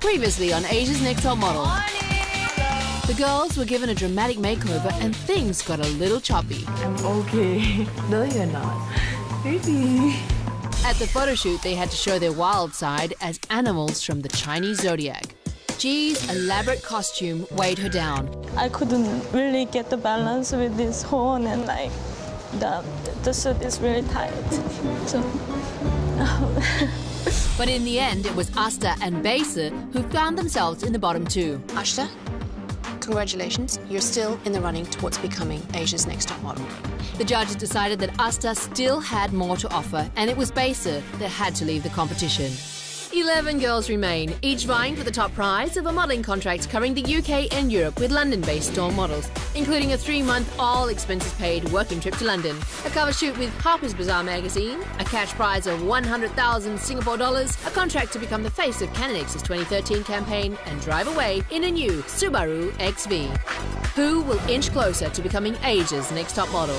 Previously on Asia's Next Top Model. The girls were given a dramatic makeover and things got a little choppy. I'm okay. No, you're not. Baby. At the photo shoot, they had to show their wild side as animals from the Chinese zodiac. Ji's elaborate costume weighed her down. I couldn't really get the balance with this horn, and like the suit is really tight. So. But in the end, it was Asta and Baser who found themselves in the bottom two. Ashta, congratulations. You're still in the running towards becoming Asia's Next Top Model. The judges decided that Asta still had more to offer, and it was Baser that had to leave the competition. 11 girls remain, each vying for the top prize of a modelling contract covering the UK and Europe with London-based store models, including a 3-month all-expenses-paid working trip to London, a cover shoot with Harper's Bazaar magazine, a cash prize of 100,000 Singapore dollars, a contract to become the face of Canonix's 2013 campaign, and drive away in a new Subaru XV. Who will inch closer to becoming Asia's Next Top Model?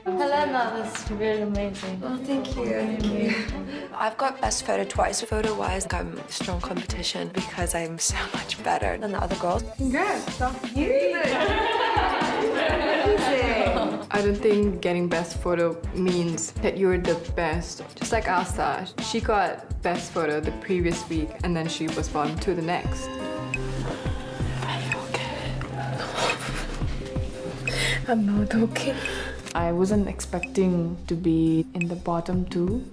Helena, that's really amazing. Oh, thank you. Thank you. I've got best photo twice. Photo-wise, I'm strong competition because I'm so much better than the other girls. Congrats, so cute. I don't think getting best photo means that you're the best. Just like Asta, she got best photo the previous week and then she was bottom to the next. Are you okay? I'm not okay. I wasn't expecting to be in the bottom two.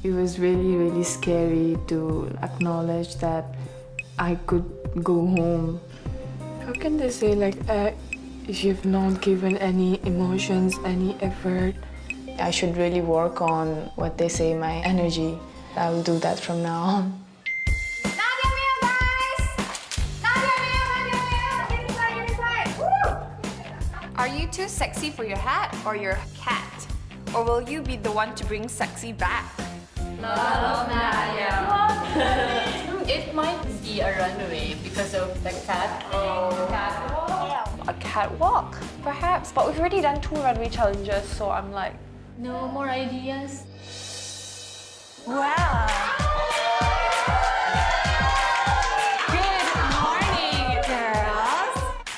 It was really, really scary to acknowledge that I could go home. How can they say like, if you've not given any emotions, any effort? I should really work on what they say, my energy. I will do that from now on. Are you too sexy for your hat or your cat? Or will you be the one to bring sexy back? Love Nadia. It might be a runway because of the cat. A catwalk, perhaps. But we've already done 2 runway challenges, so I'm like... No more ideas? Wow!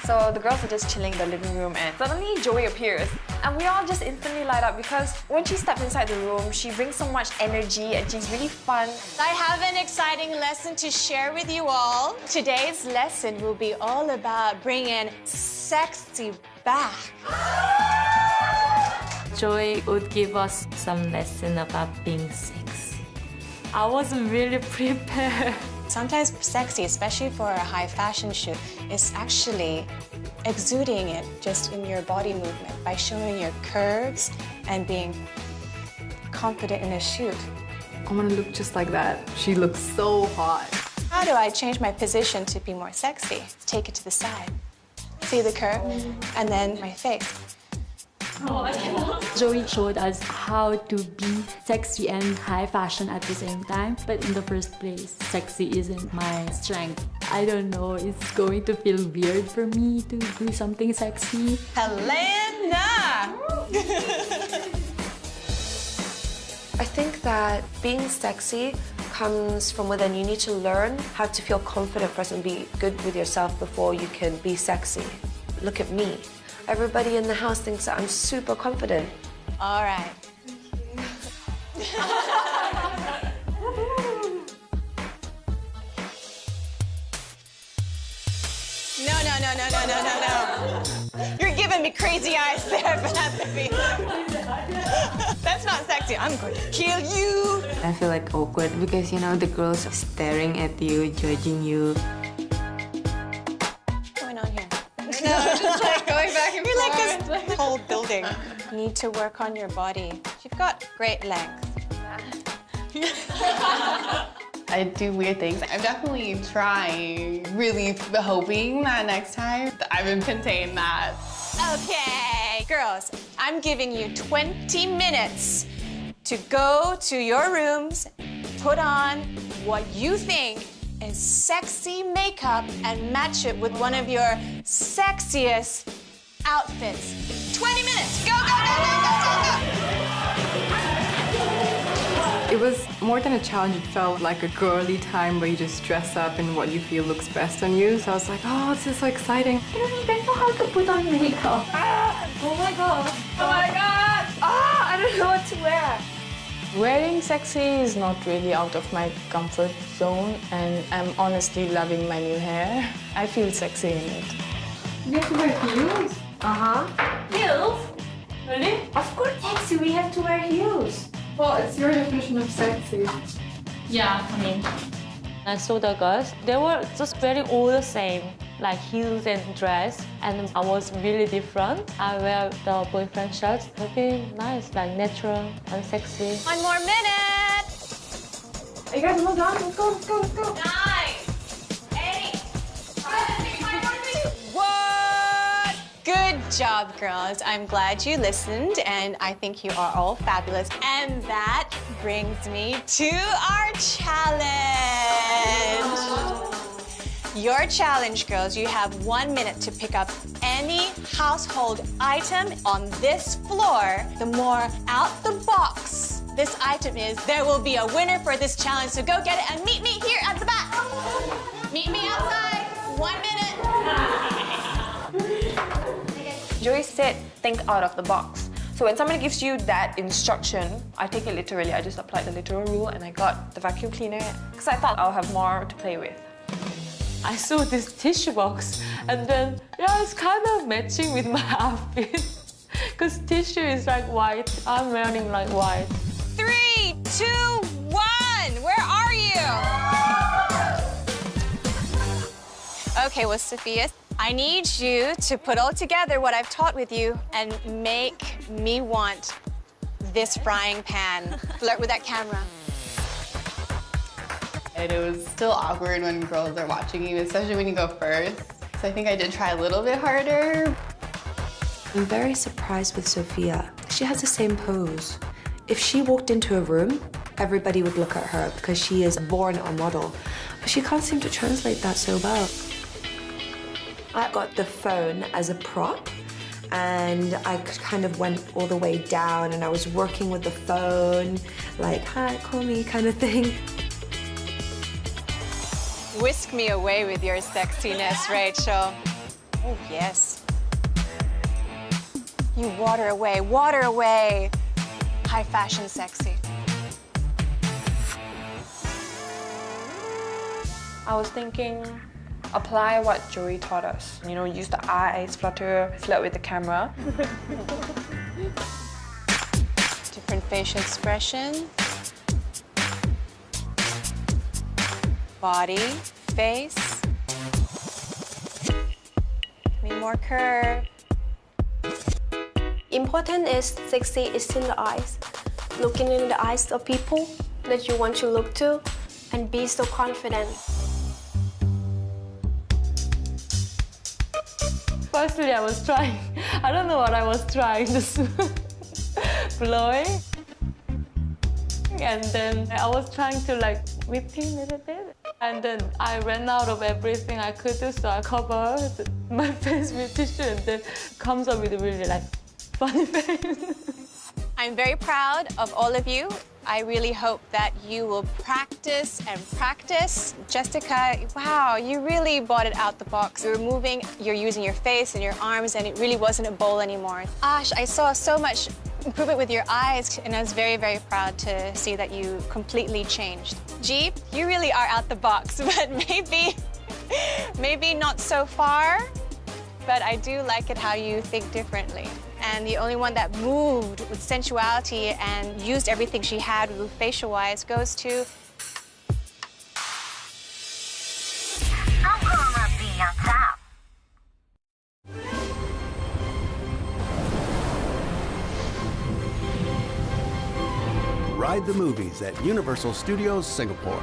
So the girls are just chilling in the living room and suddenly Joey appears. And we all just instantly light up because when she steps inside the room, she brings so much energy and she's really fun. I have an exciting lesson to share with you all. Today's lesson will be all about bringing sexy back. Joy would give us some lesson about being sexy. I wasn't really prepared. Sometimes sexy, especially for a high fashion shoot, is actually exuding it just in your body movement by showing your curves and being confident in a shoot. I want to look just like that. She looks so hot. How do I change my position to be more sexy? Take it to the side. See the curve? And then my face. Joey showed us how to be sexy and high fashion at the same time. But in the first place, sexy isn't my strength. I don't know, it's going to feel weird for me to do something sexy. Helena! I think that being sexy comes from within. You need to learn how to feel confident first and be good with yourself before you can be sexy. Look at me. Everybody in the house thinks that I'm super confident. All right. No. You're giving me crazy eyes there, Bethany. That's not sexy. I'm going to kill you. I feel like awkward because, you know, the girls are staring at you, judging you. What's going on here? No, just like going back and You're forth. like this whole building. You need to work on your body. You've got great length. I do weird things. I'm definitely trying, really hoping that next time I've been contained that. Okay, girls, I'm giving you 20 minutes to go to your rooms, put on what you think is sexy makeup and match it with one of your sexiest outfits. 20 minutes, go, go, go, go, go, go, go! It was more than a challenge, it felt like a girly time where you just dress up in what you feel looks best on you. So I was like, oh, this is so exciting. I don't even know how to put on makeup. Oh my god! Oh my god! I don't know what to wear. Wearing sexy is not really out of my comfort zone, and I'm honestly loving my new hair. I feel sexy in it. You have to wear heels? Heels? Really? Of course, sexy, we have to wear heels. Well, it's your definition of sexy. Yeah, I mean, I saw the girls, they were just wearing all the same, like heels and dress, and I was really different. I wear the boyfriend shirts, very nice, like natural and sexy. 1 more minute. Are you guys almost done? Let's go, let's go, let's go. 9, 8, 7, 6, 5, 4, 3. What? Good job, girls. I'm glad you listened, and I think you are all fabulous. And that brings me to our challenge. Your challenge, girls, you have 1 minute to pick up any household item on this floor. The more out the box this item is, there will be a winner for this challenge. So go get it and meet me here at the back. Meet me outside. 1 minute. Joey said, think out of the box. So when somebody gives you that instruction, I take it literally. I just applied the literal rule and I got the vacuum cleaner because I thought I'll have more to play with. I saw this tissue box, and then, yeah, it's kind of matching with my outfit. Because tissue is like white, I'm wearing like white. 3, 2, 1, where are you? Okay, well, Sophia, I need you to put all together what I've taught with you and make me want this frying pan. Flirt with that camera. And it was still awkward when girls are watching you, especially when you go first. So I think I did try a little bit harder. I'm very surprised with Sophia. She has the same pose. If she walked into a room, everybody would look at her because she is born a model. But she can't seem to translate that so well. I got the phone as a prop and I kind of went all the way down and I was working with the phone, like, hi, call me kind of thing. Whisk me away with your sexiness, Rachel. Oh, yes. You water away. High fashion sexy. I was thinking, apply what Joey taught us. You know, use the eyes, flutter, flirt with the camera. Different facial expression. Body, face. Need more curve. Important is sexy is in the eyes. Looking in the eyes of people that you want to look to and be so confident. Firstly, I was trying, I don't know what I was trying, just blowing. And then I was trying to like whipping a little bit. And then I ran out of everything I could do, so I covered my face with tissue and then comes up with a really like funny face. I'm very proud of all of you. I really hope that you will practice and practice. Jessica, wow, you really brought it out the box. You're moving, you're using your face and your arms, and it really wasn't a bowl anymore. Ash, I saw so much improvement with your eyes, and I was very, very proud to see that you completely changed. Jeep, you really are out the box, but maybe not so far, but I do like it how you think differently. And the only one that moved with sensuality and used everything she had with facial-wise goes to... I'm gonna be on top. Ride the movies at Universal Studios Singapore.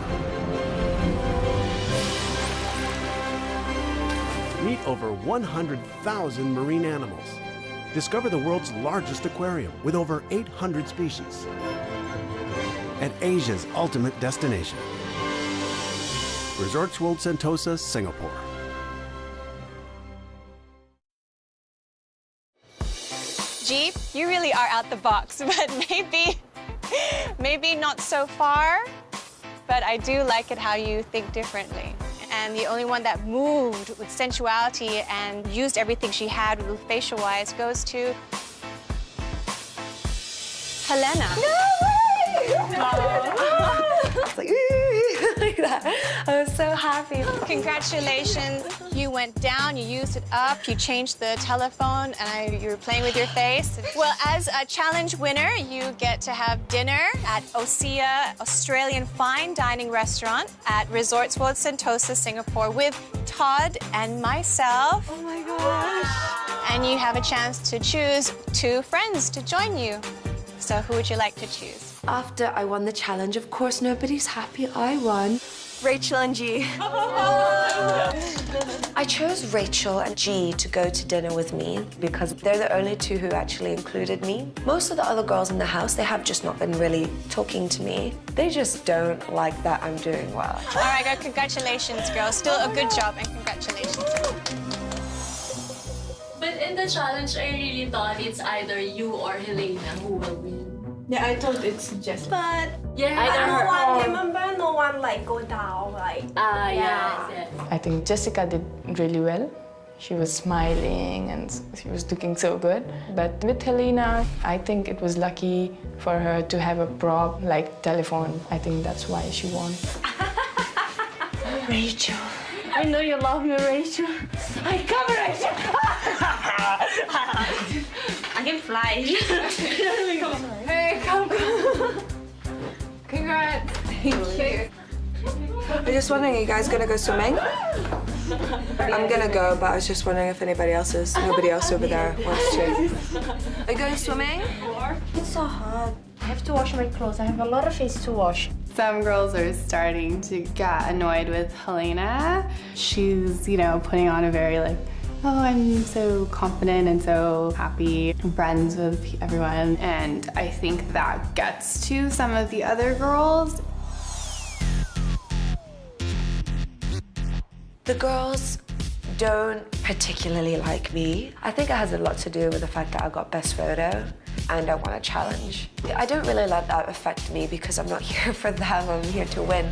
Meet over 100,000 marine animals. Discover the world's largest aquarium with over 800 species. And Asia's ultimate destination. Resorts World Sentosa, Singapore. Jeep, you really are out the box, but maybe not so far. But I do like it how you think differently. And the only one that moved with sensuality and used everything she had with facial-wise goes to Helena. No way! Like that. I was so happy. Congratulations. You went down, you used it up, you changed the telephone, and you were playing with your face. Well, as a challenge winner, you get to have dinner at Osea Australian Fine Dining Restaurant at Resorts World Sentosa, Singapore with Todd and myself. Oh my gosh. And you have a chance to choose 2 friends to join you. So who would you like to choose? After I won the challenge, of course, nobody's happy I won. Rachel and G. I chose Rachel and G to go to dinner with me because they're the only 2 who actually included me. Most of the other girls in the house, they have just not been really talking to me. They just don't like that I'm doing well. All right, congratulations, girls. Still a good job, and congratulations. But in the challenge, I really thought it's either you or Helena who will win. Yeah, I thought it's just... But yeah, either no one, remember, no one like go down, like... yes. I think Jessica did really well. She was smiling and she was looking so good. But with Helena, I think it was lucky for her to have a prop like telephone. I think that's why she won. Rachel. I know you love me, Rachel. I come, Rachel. I can fly. Hey, come. Congrats. Thank you. I'm just wondering, are you guys gonna go swimming? I'm gonna go, but I was just wondering if anybody else is. Nobody else over there wants to. Are you going swimming? It's so hard. I have to wash my clothes. I have a lot of things to wash. Some girls are starting to get annoyed with Helena. She's, you know, putting on a very like, oh, I'm so confident and so happy. I'm friends with everyone. And I think that gets to some of the other girls. The girls don't particularly like me. I think it has a lot to do with the fact that I got best photo and I won a challenge. I don't really let that affect me because I'm not here for them, I'm here to win.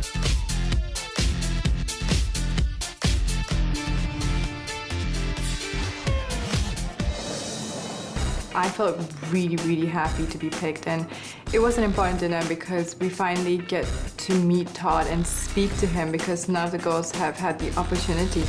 I felt really happy to be picked, and it was an important dinner because we finally get to meet Todd and speak to him because none of the girls have had the opportunity.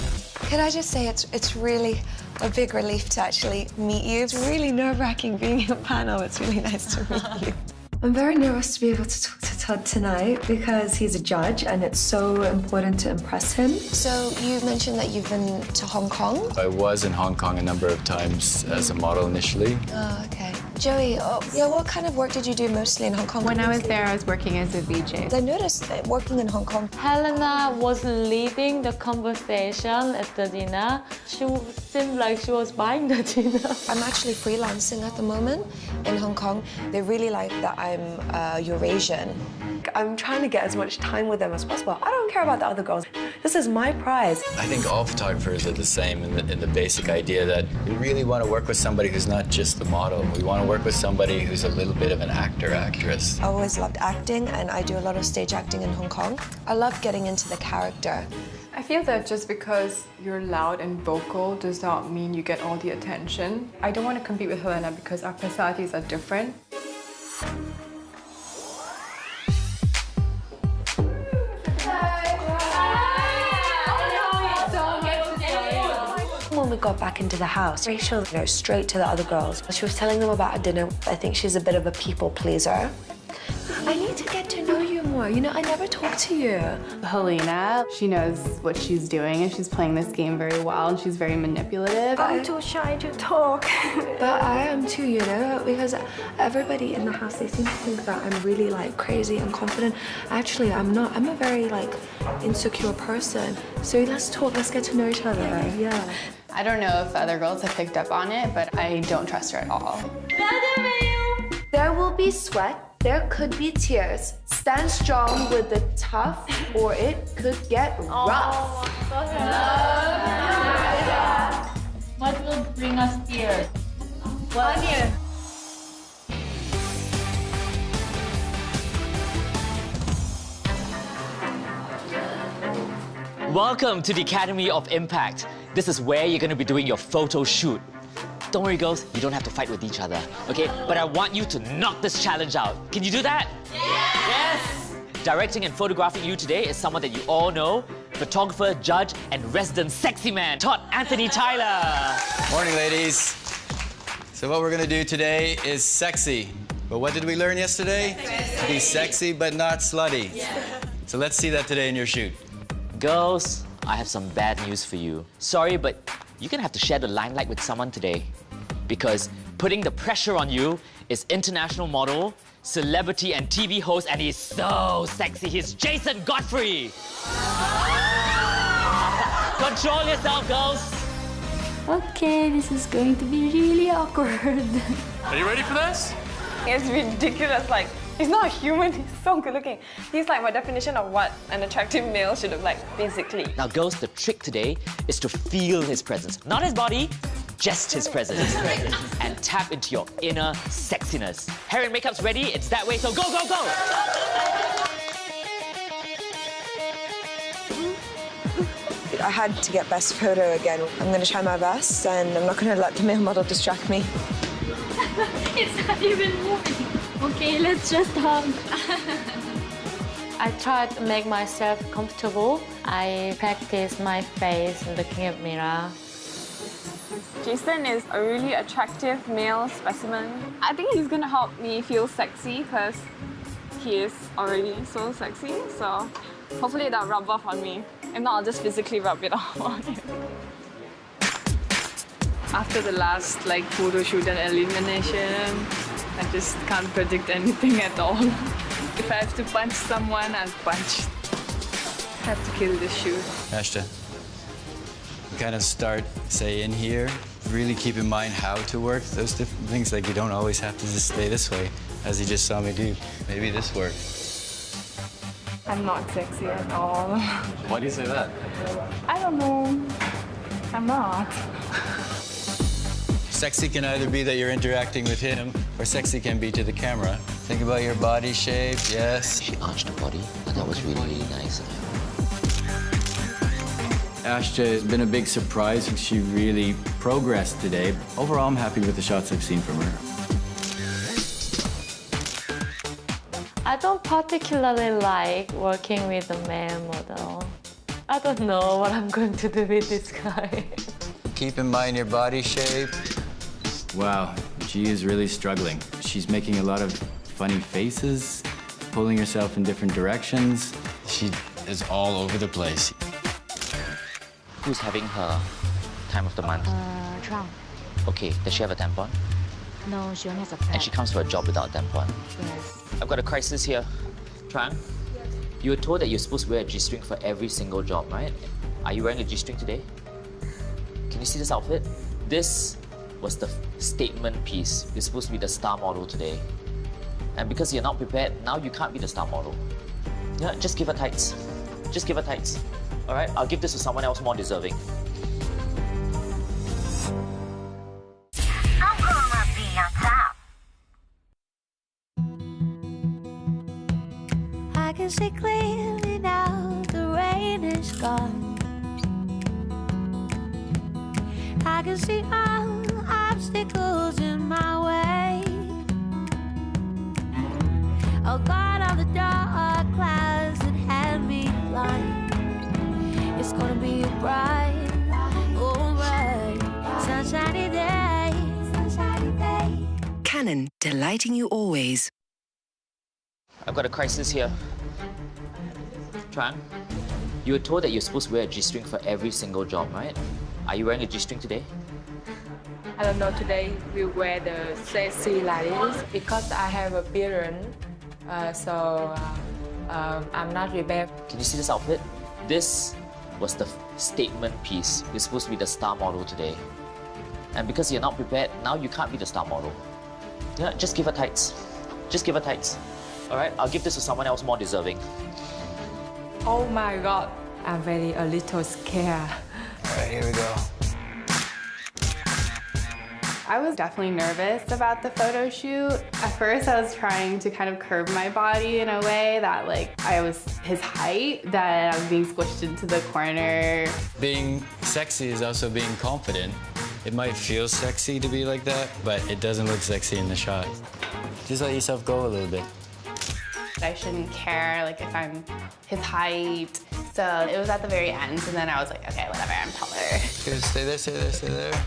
Can I just say it's really a big relief to actually meet you. It's really nerve-wracking being in a panel. It's really nice to meet you. I'm very nervous to be able to talk to Todd tonight because he's a judge and it's so important to impress him. So you mentioned that you've been to Hong Kong? I was in Hong Kong a number of times as a model initially. Oh, okay. Joey, what kind of work did you do mostly in Hong Kong? When I was there, I was working as a VJ. I noticed that working in Hong Kong. Helena was leading the conversation at the dinner. She seemed like she was buying the dinner. I'm actually freelancing at the moment in Hong Kong. They really like that I'm Eurasian. I'm trying to get as much time with them as possible. I don't care about the other girls. This is my prize. I think all photographers are the same in the basic idea that we really want to work with somebody who's not just the model. We want to work with somebody who's a little bit of an actor, actress. I always loved acting, and I do a lot of stage acting in Hong Kong. I love getting into the character. I feel that just because you're loud and vocal does not mean you get all the attention. I don't want to compete with Helena because our personalities are different. When we got back into the house, Rachel, straight to the other girls. She was telling them about a dinner. I think she's a bit of a people pleaser. I need to get to know you more. I never talked to you. Helena, she knows what she's doing and she's playing this game very well and she's very manipulative. I'm too shy to talk. But I am too, because everybody in the house, they seem to think that I'm really crazy and confident. Actually, I'm not. I'm a very insecure person. So let's talk, let's get to know each other. Yeah. I don't know if other girls have picked up on it, but I don't trust her at all. There will be sweat. There could be tears. Stand strong with the tough, or it could get rough. What will bring us tears? What? Welcome to the Academy of Impact. This is where you're going to be doing your photo shoot. Don't worry, girls, you don't have to fight with each other, okay? But I want you to knock this challenge out. Can you do that? Yes! Directing and photographing you today is someone that you all know, photographer, judge, and resident sexy man, Todd Anthony Tyler. Morning, ladies. So what we're gonna do today is sexy. But what did we learn yesterday? Be sexy, but not slutty. So let's see that today in your shoot. Girls, I have some bad news for you. Sorry, but you're gonna have to share the limelight with someone today. Because putting the pressure on you is international model, celebrity and TV host, and he's so sexy. He's Jason Godfrey. Control yourself, girls. Okay, this is going to be really awkward. Are you ready for this? It's ridiculous. He's not a human. He's so good looking. He's my definition of what an attractive male should look like, physically. Now, girls, the trick today is to feel his presence. Not his body, just his presence. And tap into your inner sexiness. Hair and makeup's ready. It's that way, so go, go, go! I had to get best photo again. I'm going to try my best, and I'm not going to let the male model distract me. It's not even moving. Okay, let's just hug. I try to make myself comfortable. I practice my face looking at mirror. Jason is a really attractive male specimen. I think he's gonna help me feel sexy because he is already so sexy. So hopefully that'll rub off on me. If not, I'll just physically rub it off on him. After the last photo shoot and elimination, I just can't predict anything at all. If I have to punch someone, I'll punch. I have to kill this shoot. Ashta, you kind of start, say, in here. Really keep in mind how to work those different things. You don't always have to just stay this way, as you just saw me do. Maybe this worked. I'm not sexy at all. Why do you say that? I don't know. I'm not. Sexy can either be that you're interacting with him, or sexy can be to the camera. Think about your body shape, yes. She arched the body. That was really, really nice. Ashta has been a big surprise. She really progressed today. Overall, I'm happy with the shots I've seen from her. I don't particularly like working with a male model. I don't know what I'm going to do with this guy. Keep in mind your body shape. Wow, she is really struggling. She's making a lot of funny faces, pulling herself in different directions. She is all over the place. Who's having her time of the month? Trump. Okay, does she have a tampon? No, she only has a pad. And she comes for a job without a tampon? Yes. I've got a crisis here. Tran, you were told that you're supposed to wear a G-string for every single job, right? Are you wearing a G-string today? Can you see this outfit? This was the statement piece. You're supposed to be the star model today. And because you're not prepared, now you can't be the star model. Yeah, just give her tights. Just give her tights. All right, I'll give this to someone else more deserving. I'm gonna be on top. I can see clearly now the rain is gone. I can see all obstacles in my way. Oh God, all the dark clouds that had me blind. It's gonna be bright, alright. Canon, delighting you always. I've got a crisis here. Tran, you were told that you're supposed to wear a G-string for every single job, right? Are you wearing a G-string today? I don't know, today we wear the sexy like this because I have a appearance, I'm not prepared. Can you see this outfit? This was the statement piece. You're supposed to be the star model today. And because you're not prepared, now you can't be the star model. Yeah, just give her tights. Just give her tights. All right, I'll give this to someone else more deserving. Oh my God, I'm very a little scared. All right, here we go. I was definitely nervous about the photo shoot. At first, I was trying to kind of curve my body in a way that, like, I was his height, that I was being squished into the corner. Being sexy is also being confident. It might feel sexy to be like that, but it doesn't look sexy in the shot. Just let yourself go a little bit. I shouldn't care, like, if I'm his height. So it was at the very end, and then I was like, okay, whatever, I'm taller. Good, stay there, stay there, stay there.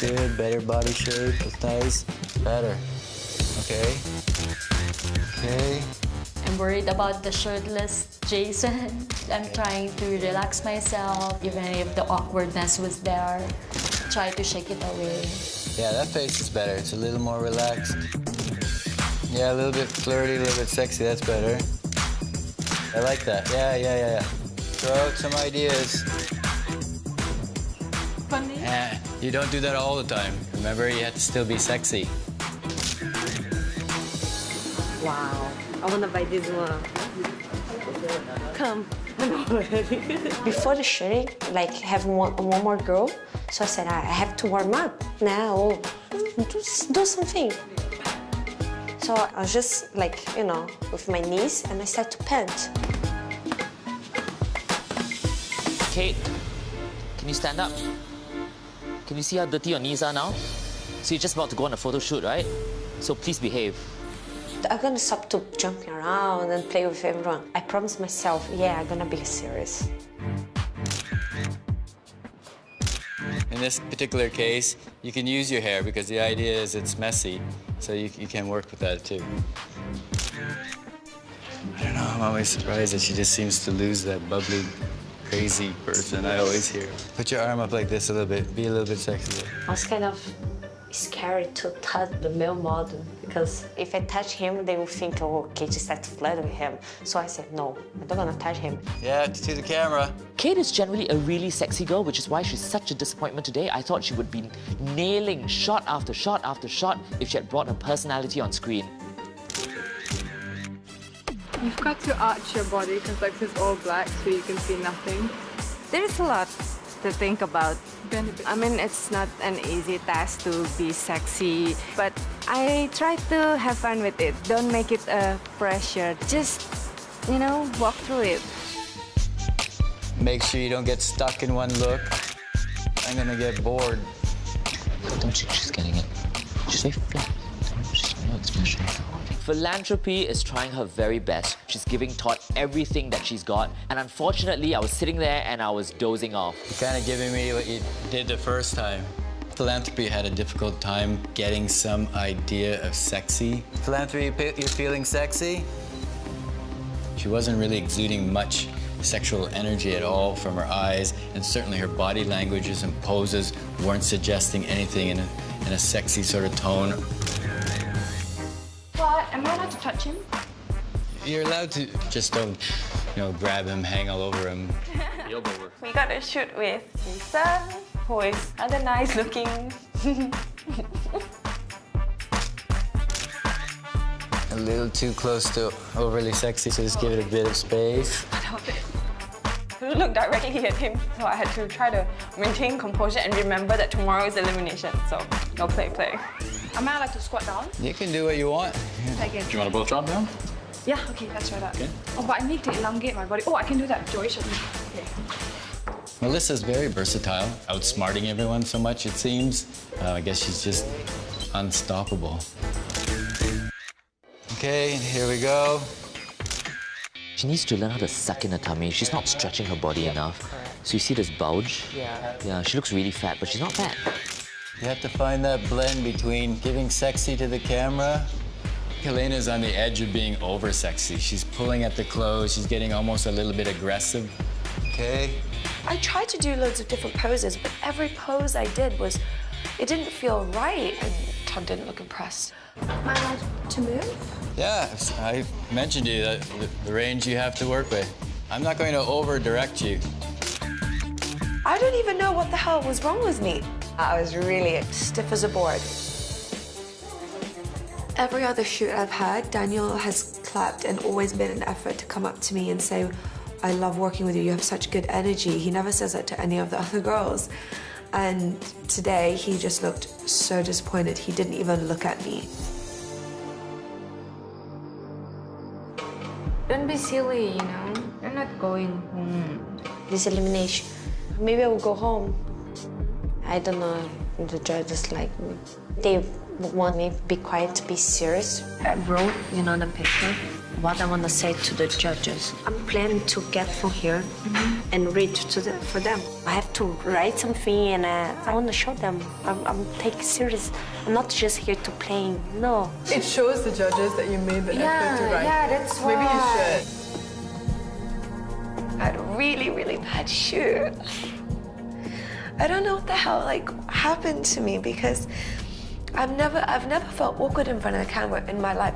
Good, better body shape, that's nice. Better. Okay. Okay. I'm worried about the shirtless Jason. I'm trying to relax myself, even if the awkwardness was there. Try to shake it away. Yeah, that face is better. It's a little more relaxed. Yeah, a little bit flirty, a little bit sexy. That's better. I like that. Yeah. Throw out some ideas. Funny. You don't do that all the time. Remember, you have to still be sexy. Wow. I want to buy this one. Come. Before the shooting, like having one more girl, so I said, I have to warm up now. Do something. So I was just like, you know, with my knees, and I started to pant. Kate, can you stand up? Can you see how dirty your knees are now? So you're just about to go on a photo shoot, right? So please behave. I'm gonna stop to jumping around and play with everyone. I promised myself, yeah, I'm gonna be serious. In this particular case, you can use your hair because the idea is it's messy, so you can work with that too. I don't know, I'm always surprised that she just seems to lose that bubbly, crazy person I always hear. Put your arm up like this a little bit, be a little bit sexier. I was kind of scared to touch the male model because if I touch him, they will think, oh, Kate started to flirt with him. So I said, no, I'm not gonna touch him. Yeah, to the camera. Kate is generally a really sexy girl, which is why she's such a disappointment today. I thought she would be nailing shot after shot after shot if she had brought her personality on screen. You've got to arch your body because like it's all black so you can see nothing. There's a lot to think about. I mean, it's not an easy task to be sexy, but I try to have fun with it. Don't make it a pressure. Just, you know, walk through it. Make sure you don't get stuck in one look. I'm gonna get bored. I don't think she's getting it. She's very flat. She's got no expression. Philanthropy is trying her very best. She's giving Todd everything that she's got. And unfortunately, I was sitting there and I was dozing off. You're kind of giving me what you did the first time. Philanthropy had a difficult time getting some idea of sexy. Philanthropy, you're feeling sexy? She wasn't really exuding much sexual energy at all from her eyes, and certainly her body languages and poses weren't suggesting anything in a sexy sort of tone. What? Am I allowed to touch him? You're allowed to, just don't, you know, grab him, hang all over him. We got a shoot with Lisa, who is rather nice looking. A little too close to overly sexy, so just give it a bit of space. I couldn't look directly at him, so I had to try to maintain composure and remember that tomorrow is elimination, so no play. Am I allowed to squat down? You can do what you want. Again. Do you want to both drop down? Yeah, okay, let's try that. Okay. Oh, but I need to elongate my body. Oh, I can do that. Joy showed me. Okay. Melissa's very versatile, outsmarting everyone so much, it seems. I guess she's just unstoppable. Okay, here we go. She needs to learn how to suck in her tummy. She's not stretching her body enough. So you see this bulge? Yeah. Yeah, she looks really fat, but she's not fat. You have to find that blend between giving sexy to the camera. Helena's on the edge of being over-sexy. She's pulling at the clothes. She's getting almost a little bit aggressive. Okay? I tried to do loads of different poses, but every pose I did it didn't feel right, and Todd didn't look impressed. Am I allowed to move? Yeah, I mentioned to you that the range you have to work with. I'm not going to over-direct you. I don't even know what the hell was wrong with me. I was really stiff as a board. Every other shoot I've had, Daniel has clapped and always made an effort to come up to me and say, I love working with you, you have such good energy. He never says that to any of the other girls. And today, he just looked so disappointed. He didn't even look at me. Don't be silly, you know? You're not going home. This elimination. Maybe I will go home. I don't know if the judges like me. They want me to be quiet, to be serious. I wrote, the picture, what I want to say to the judges. I'm planning to get from here and read for them. I have to write something and I want to show them. I'm taking it serious. I'm not just here to play, no. It shows the judges that you made the effort to write. Yeah, that's why. Maybe you should. I had a really, really bad shoot. I don't know what the hell happened to me because I've never felt awkward in front of the camera in my life.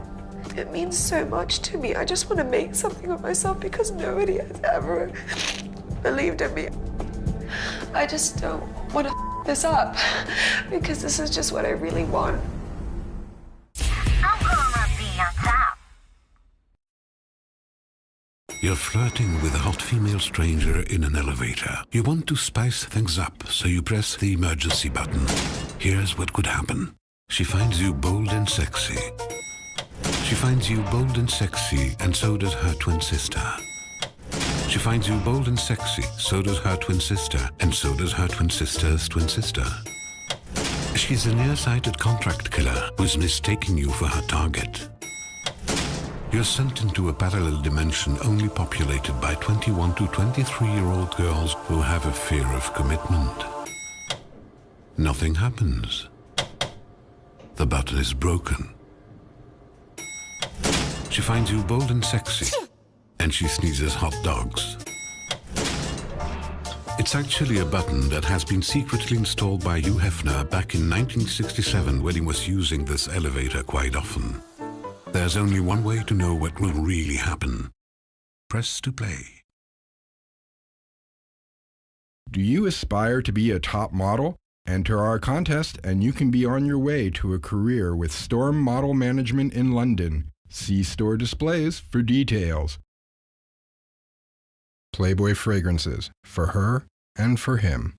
It means so much to me. I just want to make something of myself because nobody has ever believed in me. I just don't want to this up because this is just what I really want. I'm gonna be on top. You're flirting with a hot female stranger in an elevator. You want to spice things up, so you press the emergency button. Here's what could happen. She finds you bold and sexy. She finds you bold and sexy, and so does her twin sister. She finds you bold and sexy, so does her twin sister, and so does her twin sister's twin sister. She's a nearsighted contract killer who's mistaking you for her target. You're sent into a parallel dimension only populated by 21 to 23-year-old girls who have a fear of commitment. Nothing happens. The button is broken. She finds you bold and sexy, and she sneezes hot dogs. It's actually a button that has been secretly installed by Hugh Hefner back in 1967 when he was using this elevator quite often. There's only one way to know what will really happen. Press to play. Do you aspire to be a top model? Enter our contest and you can be on your way to a career with Storm Model Management in London. See store displays for details. Playboy fragrances, for her and for him.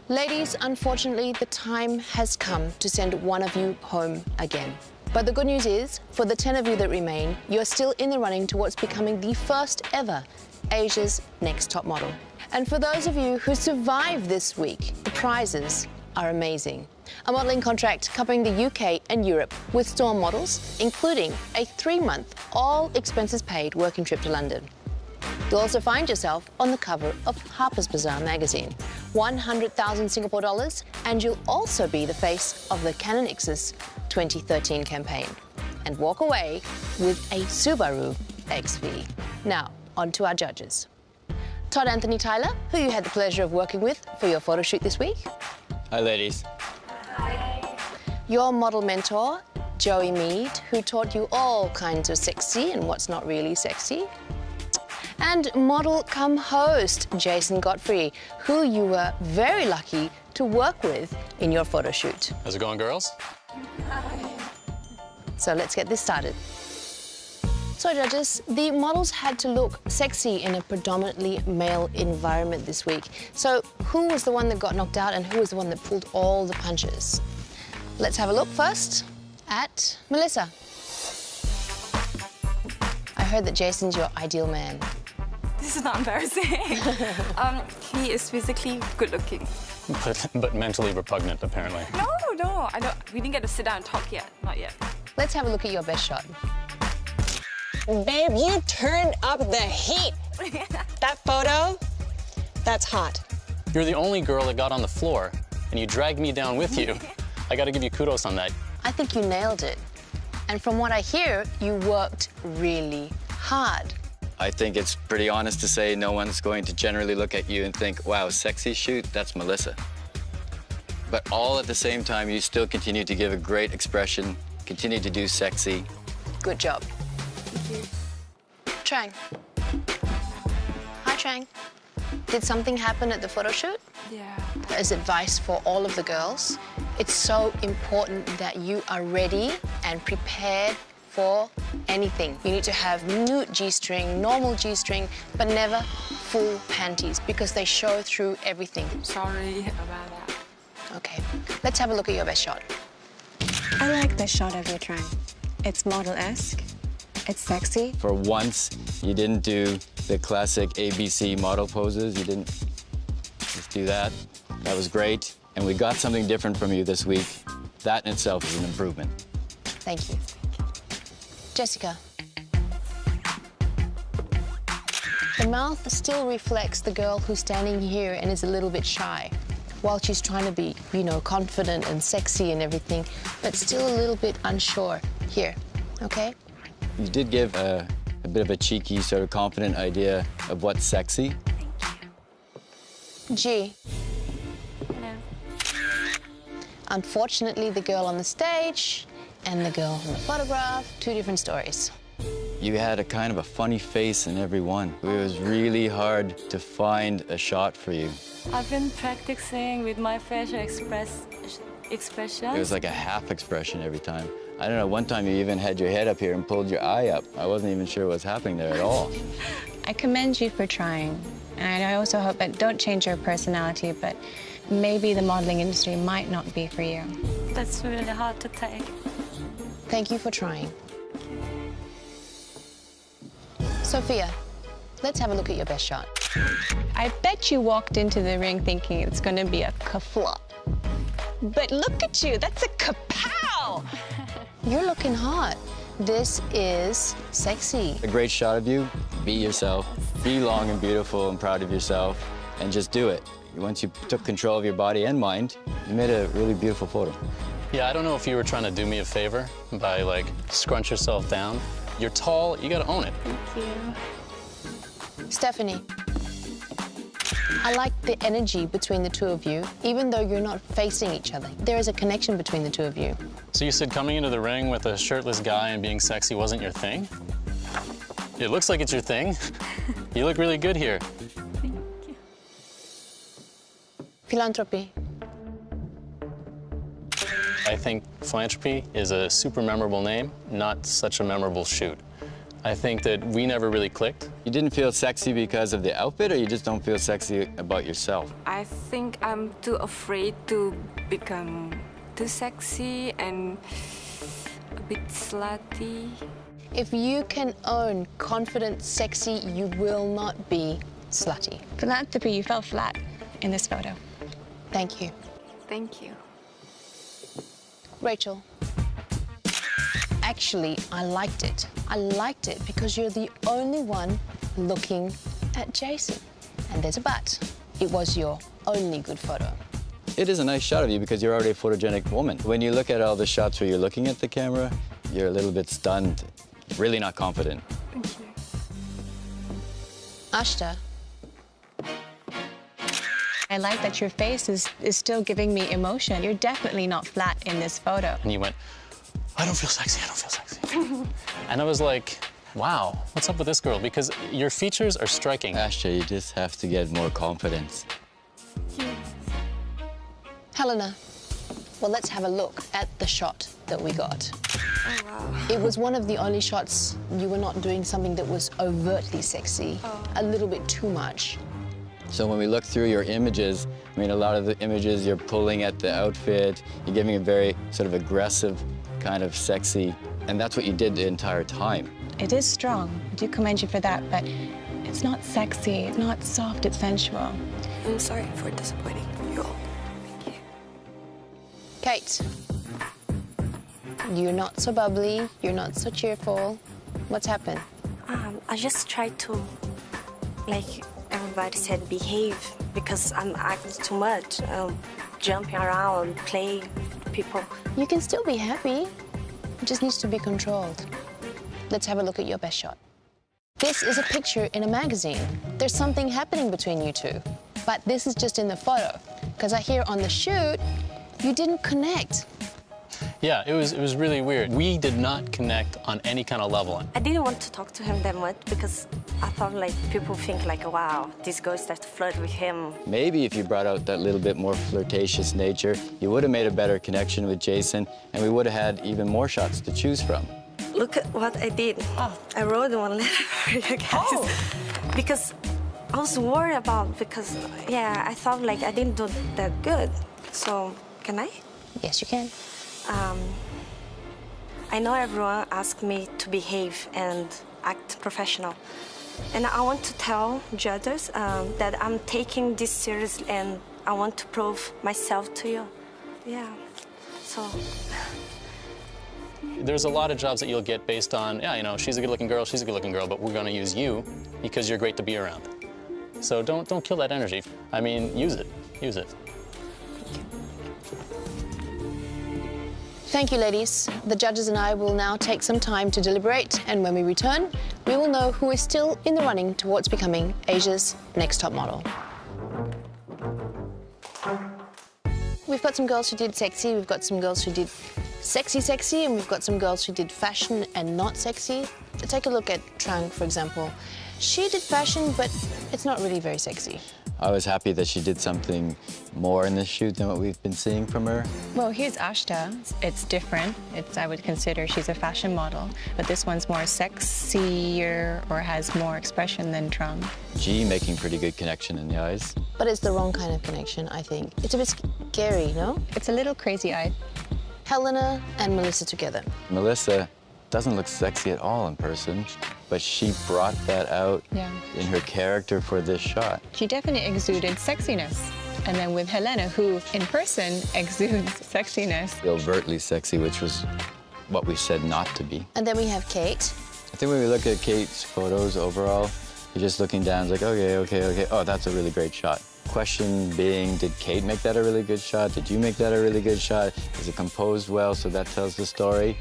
Ladies, unfortunately, the time has come to send one of you home again. But the good news is, for the 10 of you that remain, you're still in the running towards becoming the first ever Asia's Next Top Model. And for those of you who survive this week, the prizes are amazing. A modelling contract covering the UK and Europe with Storm Models, including a 3-month, all expenses paid working trip to London. You'll also find yourself on the cover of Harper's Bazaar magazine, 100,000 Singapore dollars, and you'll also be the face of the Canon Ixus 2013 campaign and walk away with a Subaru XV. Now, on to our judges. Todd Anthony Tyler, who you had the pleasure of working with for your photo shoot this week. Hi, ladies. Hi. Your model mentor, Joey Mead, who taught you all kinds of sexy and what's not really sexy. And model cum host, Jason Godfrey, who you were very lucky to work with in your photo shoot. How's it going, girls? Hi. So let's get this started. So, judges, the models had to look sexy in a predominantly male environment this week. So, who was the one that got knocked out and who was the one that pulled all the punches? Let's have a look first at Melissa. I heard that Jason's your ideal man. This is not embarrassing. He is physically good-looking. But mentally repugnant, apparently. No, I don't. We didn't get to sit down and talk yet. Not yet. Let's have a look at your best shot. Babe, you turned up the heat. That photo, that's hot. You're the only girl that got on the floor, and you dragged me down with you. I gotta give you kudos on that. I think you nailed it. And from what I hear, you worked really hard. I think it's pretty honest to say no one's going to generally look at you and think, wow, sexy shoot, that's Melissa. But all at the same time, you still continue to give a great expression, continue to do sexy. Good job. Thank you. Trang. Hi, Trang. Did something happen at the photo shoot? Yeah. As advice for all of the girls, it's so important that you are ready and prepared for anything. You need to have nude G-string, normal G-string, but never full panties because they show through everything. Sorry about that. Okay, let's have a look at your best shot. I like this shot of you, Trang. It's model-esque. It's sexy. For once, you didn't do the classic ABC model poses. You didn't just do that. That was great. And we got something different from you this week. That in itself is an improvement. Thank you. Jessica. The mouth still reflects the girl who's standing here and is a little bit shy. While she's trying to be, you know, confident and sexy and everything, but still a little bit unsure. Here, okay? You did give a bit of a cheeky, sort of confident idea of what's sexy. G. Hello. Unfortunately, the girl on the stage and the girl in the photograph, two different stories. You had a kind of a funny face in every one. It was really hard to find a shot for you. I've been practicing with my facial expressions. It was like a half expression every time. I don't know, one time you even had your head up here and pulled your eye up. I wasn't even sure what was happening there at all. I commend you for trying. And I also hope that don't change your personality, but maybe the modeling industry might not be for you. That's really hard to take. Thank you for trying. Sophia, let's have a look at your best shot. I bet you walked into the ring thinking it's going to be a ka-flop. But look at you, that's a kapow! You're looking hot. This is sexy. A great shot of you. Be yourself. Be long and beautiful and proud of yourself. And just do it. Once you took control of your body and mind, you made a really beautiful photo. Yeah, I don't know if you were trying to do me a favor by, like, scrunch yourself down. You're tall, you gotta own it. Thank you. Stephanie. I like the energy between the two of you, even though you're not facing each other. There is a connection between the two of you. So you said coming into the ring with a shirtless guy and being sexy wasn't your thing? It looks like it's your thing. You look really good here. Thank you. Philanthropy. I think Philanthropy is a super memorable name, not such a memorable shoot. I think that we never really clicked. You didn't feel sexy because of the outfit, or you just don't feel sexy about yourself? I think I'm too afraid to become too sexy and a bit slutty. If you can own confident, sexy, you will not be slutty. Philanthropy, you fell flat in this photo. Thank you. Thank you. Rachel. Actually, I liked it. I liked it because you're the only one looking at Jason. And there's a but. It was your only good photo. It is a nice shot of you because you're already a photogenic woman. When you look at all the shots where you're looking at the camera, you're a little bit stunned, really not confident. Thank you. Ashta. I like that your face is still giving me emotion. You're definitely not flat in this photo. And you went, I don't feel sexy, I don't feel sexy. And I was like, wow, what's up with this girl? Because your features are striking. Ashta, you just have to get more confidence. Helena. Well, let's have a look at the shot that we got. Oh, wow. It was one of the only shots you were not doing something that was overtly sexy, a little bit too much. So when we look through your images, I mean, a lot of the images you're pulling at the outfit, you're giving a very sort of aggressive, kind of sexy, and that's what you did the entire time. It is strong. I do commend you for that, but it's not sexy, it's not soft, it's sensual. I'm sorry for disappointing you all. Thank you. Kate. You're not so bubbly, you're not so cheerful. What's happened? I just tried to Like everybody said, behave, because I'm acting too much, jumping around, play with people. You can still be happy. It just needs to be controlled. Let's have a look at your best shot. This is a picture in a magazine. There's something happening between you two. But this is just in the photo. Because I hear on the shoot, you didn't connect. Yeah, it was really weird. We did not connect on any kind of level. I didn't want to talk to him that much because I thought like people think like, wow, this girl starts to flirt with him. Maybe if you brought out that little bit more flirtatious nature, you would have made a better connection with Jason, and we would have had even more shots to choose from. Look at what I did. I wrote one letter for you guys. Because I was worried about, because, yeah, I thought like I didn't do that good. So, can I? Yes, you can. I know everyone asked me to behave and act professional. And I want to tell judges that I'm taking this seriously and I want to prove myself to you. Yeah, so. There's a lot of jobs that you'll get based on, yeah, you know, she's a good-looking girl, but we're gonna use you because you're great to be around. So don't kill that energy. I mean, use it. Thank you, ladies. The judges and I will now take some time to deliberate, and when we return, we will know who is still in the running towards becoming Asia's next top model. We've got some girls who did sexy, we've got some girls who did sexy, and we've got some girls who did fashion and not sexy. Take a look at Trang, for example. She did fashion, but it's not really very sexy. I was happy that she did something more in this shoot than what we've been seeing from her. Well, here's Ashta. It's different. I would consider she's a fashion model, but this one's more sexier or has more expression than Trang. G making pretty good connection in the eyes. But it's the wrong kind of connection, I think. It's a bit scary, no? It's a little crazy-eyed. Helena and Melissa together. Melissa doesn't look sexy at all in person, but she brought that out in her character for this shot. She definitely exuded sexiness. And then with Helena, who in person exudes sexiness. Overtly sexy, which was what we said not to be. And then we have Kate. I think when we look at Kate's photos overall, you're just looking down, it's like, okay. Oh, that's a really great shot. Question being, did Kate make that a really good shot? Did you make that a really good shot? Is it composed well so that tells the story?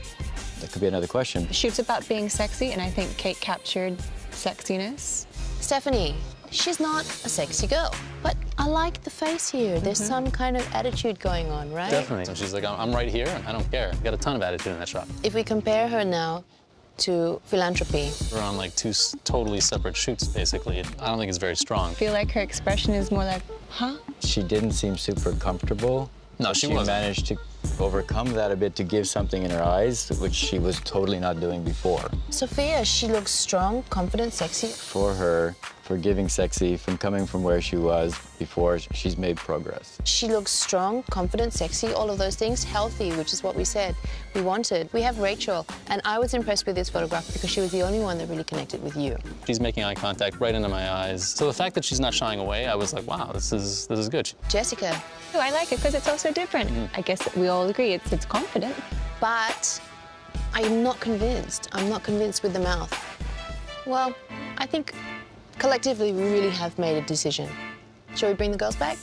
That could be another question. The shoot's about being sexy, and I think Kate captured sexiness. Stephanie, she's not a sexy girl, but I like the face here. There's some kind of attitude going on, right? Definitely. So she's like, I'm right here, and I don't care. Got a ton of attitude in that shot. If we compare her now to Philanthropy. We're on like two totally separate shoots, basically. I don't think it's very strong. I feel like her expression is more like, huh? She didn't seem super comfortable. No, she wasn't. She managed to overcome that a bit to give something in her eyes, which she was totally not doing before. Sophia, she looks strong, confident, sexy. For her, for giving sexy, from coming from where she was before, she's made progress. She looks strong, confident, sexy, all of those things, healthy, which is what we said we wanted. We have Rachel, and I was impressed with this photograph because she was the only one that really connected with you. She's making eye contact right into my eyes. So the fact that she's not shying away, I was like, wow, this is good. Jessica. Oh, I like it because it's also different. I guess we all agree it's confident. But I'm not convinced. I'm not convinced with the mouth. Well, I think collectively we really have made a decision. Shall we bring the girls back?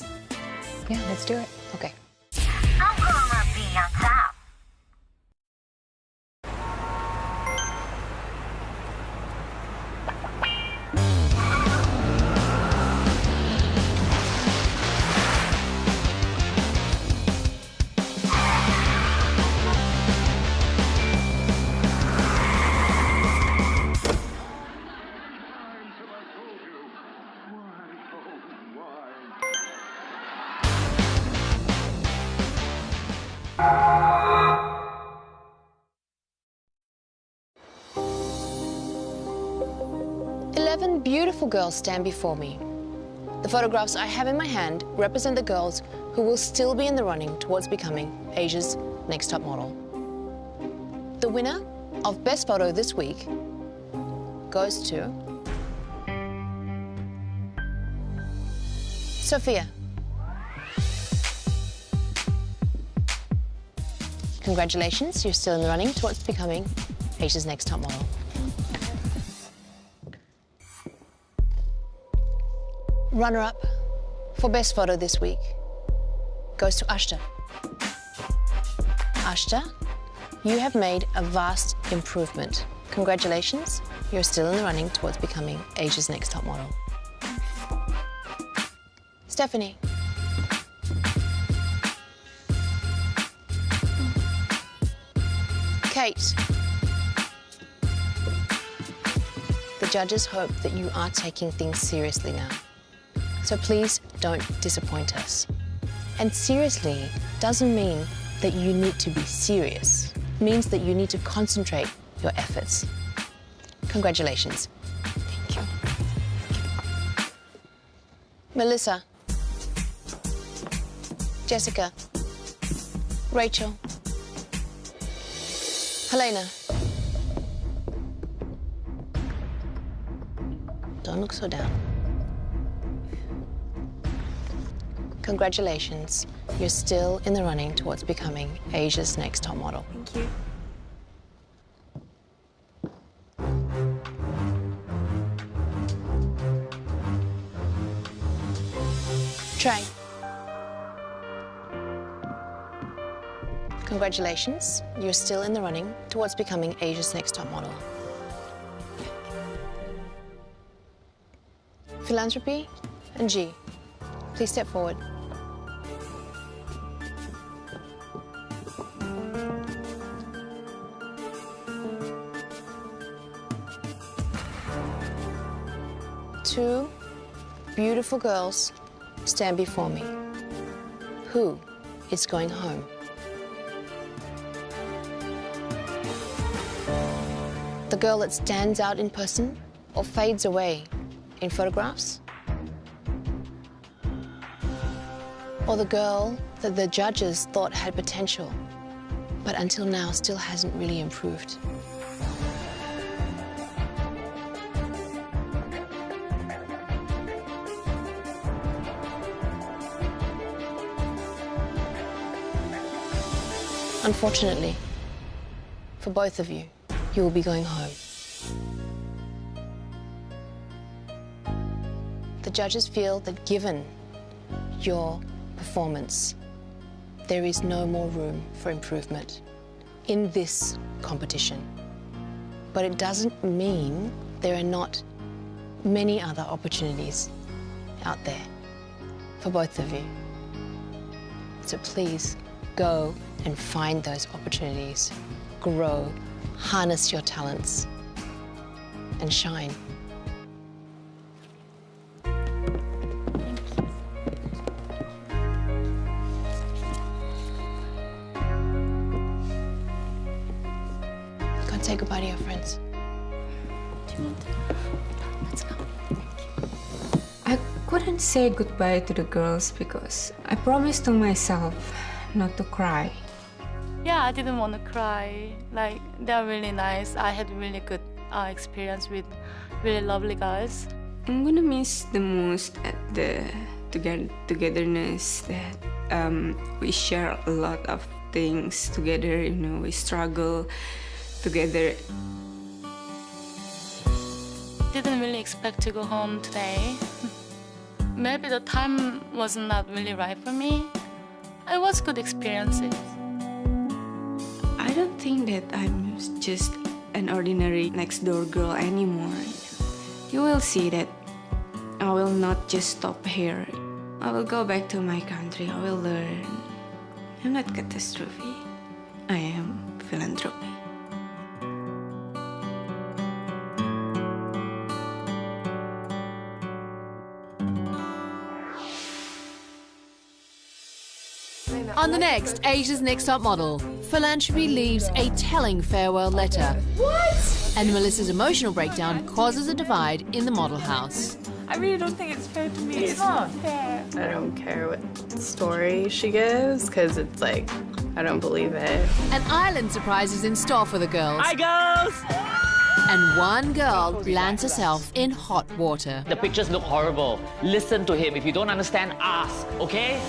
Yeah, let's do it. Okay. I'm gonna be on top. Beautiful girls stand before me. The photographs I have in my hand represent the girls who will still be in the running towards becoming Asia's next top model. The winner of Best Photo this week goes to Sophia. Congratulations, you're still in the running towards becoming Asia's next top model. Runner-up for best photo this week goes to Ashta. Ashta, you have made a vast improvement. Congratulations, you're still in the running towards becoming Asia's next top model. Stephanie. Kate. The judges hope that you are taking things seriously now. So please don't disappoint us. And seriously doesn't mean that you need to be serious. It means that you need to concentrate your efforts. Congratulations. Thank you. Melissa. Jessica. Rachel. Helena. Don't look so down. Congratulations. You're still in the running towards becoming Asia's next top model. Thank you. Trey. Congratulations. You're still in the running towards becoming Asia's next top model. Philanthropy and G. Please step forward. Two beautiful girls stand before me. Who is going home? The girl that stands out in person or fades away in photographs? Or the girl that the judges thought had potential, but until now still hasn't really improved? Unfortunately, for both of you, you will be going home. The judges feel that given your performance, there is no more room for improvement in this competition. But it doesn't mean there are not many other opportunities out there for both of you. So please go and find those opportunities, grow, harness your talents, and shine. Go and say goodbye to your friends. Do you want to? Let's go. I couldn't say goodbye to the girls because I promised to myself not to cry. Yeah, I didn't want to cry. Like, they're really nice. I had really good experience with really lovely guys. I'm gonna miss the most at the togetherness that we share a lot of things together, you know, we struggle together. Didn't really expect to go home today. Maybe the time was not really right for me. It was good experiences. I don't think that I'm just an ordinary next-door girl anymore. You will see that I will not just stop here. I will go back to my country. I will learn. I'm not catastrophe. I am philanthropy. On the next Asia's Next Top Model, Philanthropy leaves a telling farewell letter. What? And Melissa's emotional breakdown causes a divide in the model house. I really don't think it's fair to me. It's not fair. I don't care what story she gives, because it's like, I don't believe it. An island surprise is in store for the girls. Hi, girls! And one girl lands herself in hot water. The pictures look horrible. Listen to him. If you don't understand, ask, okay?